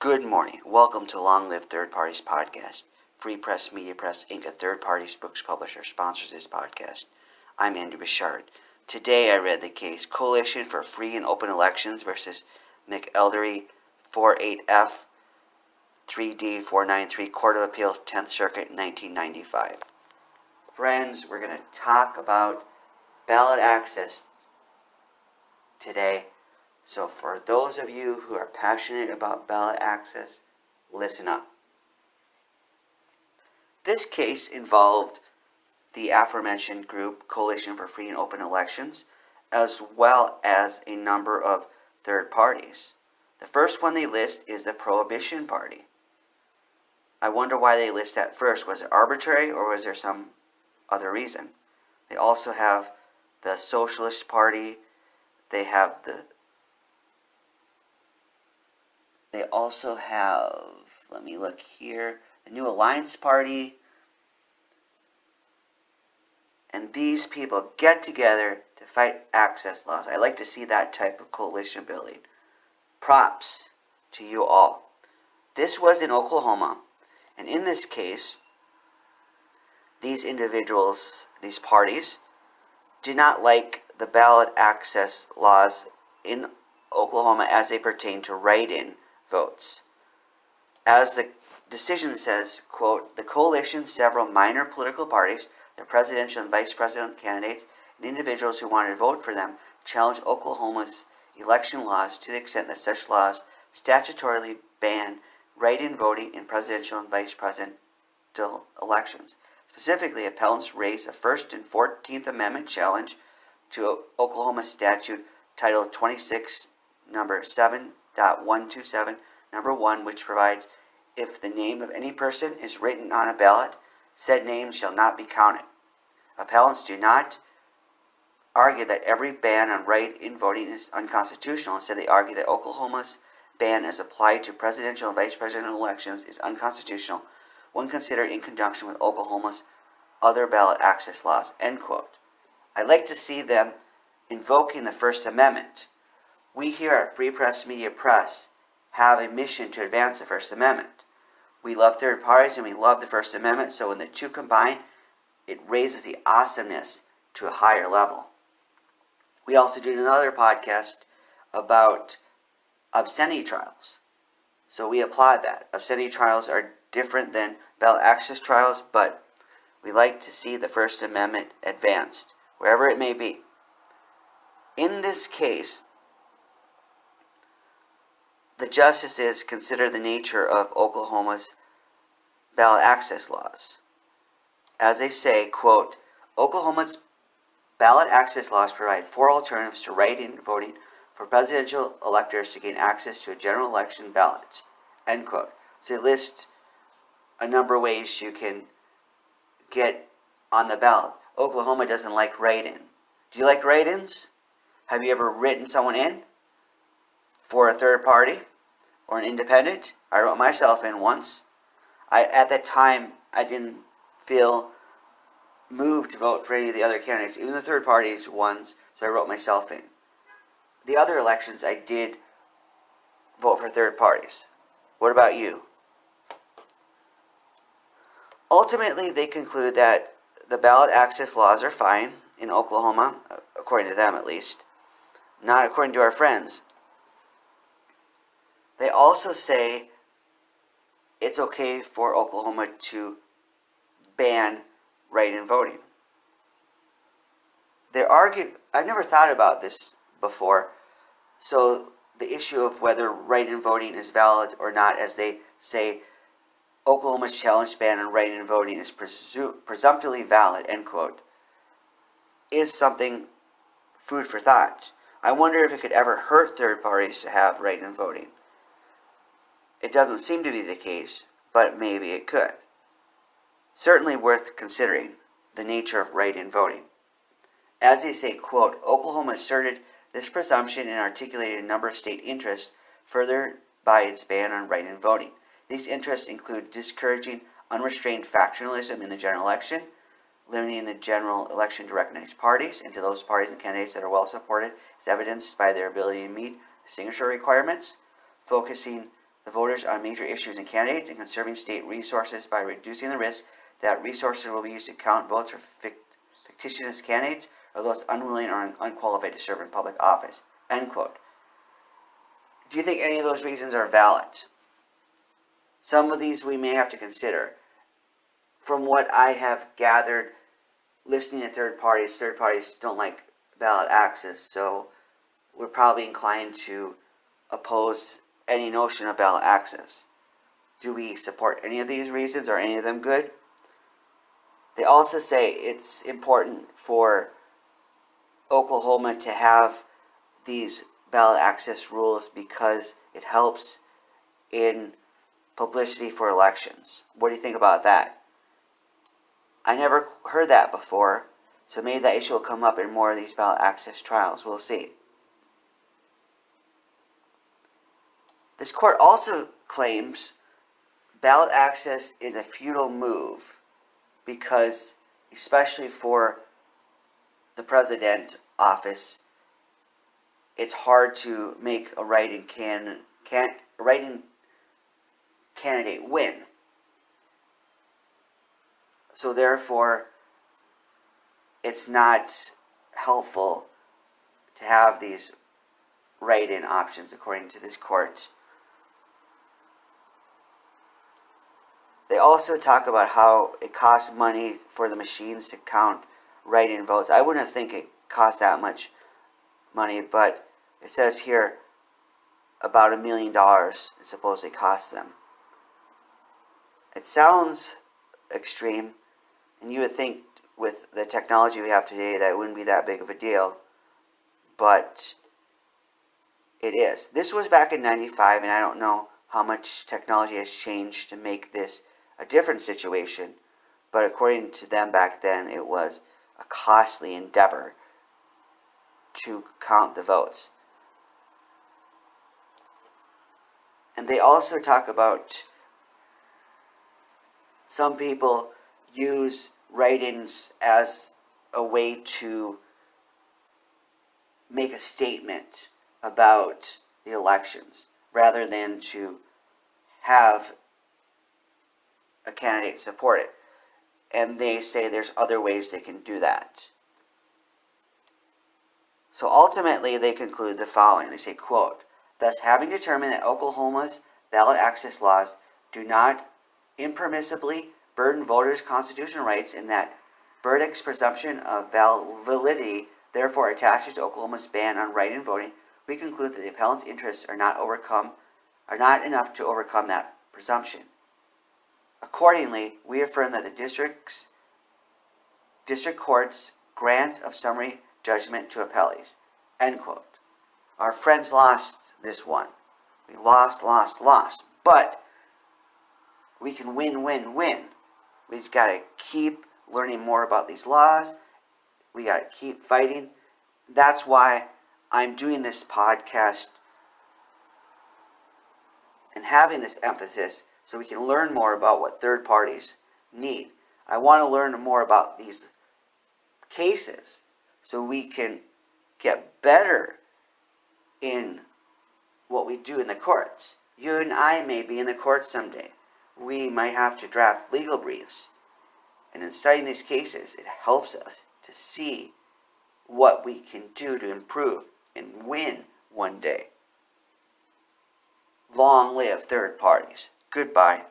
Good morning. Welcome to Long Live Third Parties Podcast. Free Press Media Press Inc., a third parties books publisher, sponsors this podcast. I'm Andrew Bouchard. Today I read the case Coalition for Free and Open Elections versus McElderry 48F 3D 493, Court of Appeals, 10th Circuit, 1995. Friends, we're going to talk about ballot access today. So for those of you who are passionate about ballot access, listen up. This case involved the aforementioned group, Coalition for Free and Open Elections, as well as a number of third parties. The first one they list is the Prohibition Party. I wonder why they list that first. Was it arbitrary or was there some other reason? They also have the Socialist Party. They also have, let me look here, the New Alliance Party. And these people get together to fight access laws. I like to see that type of coalition building. Props to you all. This was in Oklahoma. And in this case, these individuals, these parties, did not like the ballot access laws in Oklahoma as they pertain to write-in votes. As the decision says, quote, the coalition, several minor political parties, their presidential and vice president candidates, and individuals who wanted to vote for them, challenged Oklahoma's election laws to the extent that such laws statutorily ban write-in voting in presidential and vice presidential elections. Specifically, appellants raised a First and 14th Amendment challenge to Oklahoma statute Title 26, number 7.127, number 1, which provides, if the name of any person is written on a ballot, said name shall not be counted. Appellants do not argue that every ban on write-in voting is unconstitutional. Instead, they argue that Oklahoma's ban as applied to presidential and vice presidential elections is unconstitutional when considered in conjunction with Oklahoma's other ballot access laws, end quote. I'd like to see them invoking the First Amendment. We here at Free Press Media Press have a mission to advance the First Amendment. We love third parties and we love the First Amendment, so when the two combine, it raises the awesomeness to a higher level. We also did another podcast about obscenity trials. So we applaud that. Obscenity trials are different than ballot access trials, but we like to see the First Amendment advanced, wherever it may be. In this case, the justices consider the nature of Oklahoma's ballot access laws. As they say, quote, Oklahoma's ballot access laws provide 4 alternatives to write-in voting for presidential electors to gain access to a general election ballot, end quote. So they list a number of ways you can get on the ballot. Oklahoma doesn't like write-in. Do you like write-ins? Have you ever written someone in for a third party or an independent? I wrote myself in once. At that time, I didn't feel moved to vote for any of the other candidates, even the third parties ones, so I wrote myself in. The other elections, I did vote for third parties. What about you? Ultimately, they conclude that the ballot access laws are fine in Oklahoma, according to them at least, not according to our friends. They also say it's okay for Oklahoma to ban write-in voting. They argue, I've never thought about this before, so the issue of whether write-in voting is valid or not, as they say, Oklahoma's challenge ban on write-in voting is presumptively valid, end quote, is something food for thought. I wonder if it could ever hurt third parties to have write-in voting. It doesn't seem to be the case, but maybe it could. Certainly worth considering the nature of write-in voting. As they say, quote, Oklahoma asserted this presumption and articulated a number of state interests furthered by its ban on write-in voting. These interests include discouraging unrestrained factionalism in the general election, limiting the general election to recognized parties and to those parties and candidates that are well supported as evidenced by their ability to meet the signature requirements, focusing the voters on major issues and candidates, and conserving state resources by reducing the risk that resources will be used to count votes for fictitious candidates or those unwilling or unqualified to serve in public office. End quote. Do you think any of those reasons are valid? Some of these we may have to consider. From what I have gathered, listening to third parties don't like ballot access, so we're probably inclined to oppose any notion of ballot access. Do we support any of these reasons? Are any of them good? They also say it's important for Oklahoma to have these ballot access rules because it helps in publicity for elections. What do you think about that? I never heard that before, so maybe that issue will come up in more of these ballot access trials. We'll see. This court also claims ballot access is a futile move because, especially for the president office, it's hard to make a write-in candidate win. So therefore, it's not helpful to have these write-in options, according to this court. They also talk about how it costs money for the machines to count write-in votes. I wouldn't think it costs that much money, but it says here about $1 million it supposedly costs them. It sounds extreme, and you would think with the technology we have today that it wouldn't be that big of a deal, but it is. This was back in '95, and I don't know how much technology has changed to make this a different situation, but according to them back then, it was a costly endeavor to count the votes. And they also talk about some people use write-ins as a way to make a statement about the elections rather than to have a candidate support it. And they say there's other ways they can do that. So ultimately they conclude the following. They say, quote, thus having determined that Oklahoma's ballot access laws do not impermissibly burden voters' constitutional rights and that Burdic's presumption of validity therefore attaches to Oklahoma's ban on write-in voting, we conclude that the appellant's interests are not enough to overcome that presumption. Accordingly, we affirm that the district court's grant of summary judgment to appellees. End quote. Our friends lost this one. We lost. But we can win. We just got to keep learning more about these laws. We got to keep fighting. That's why I'm doing this podcast and having this emphasis so we can learn more about what third parties need. I want to learn more about these cases so we can get better in what we do in the courts. You and I may be in the courts someday. We might have to draft legal briefs. And in studying these cases, it helps us to see what we can do to improve and win one day. Long live third parties. Goodbye.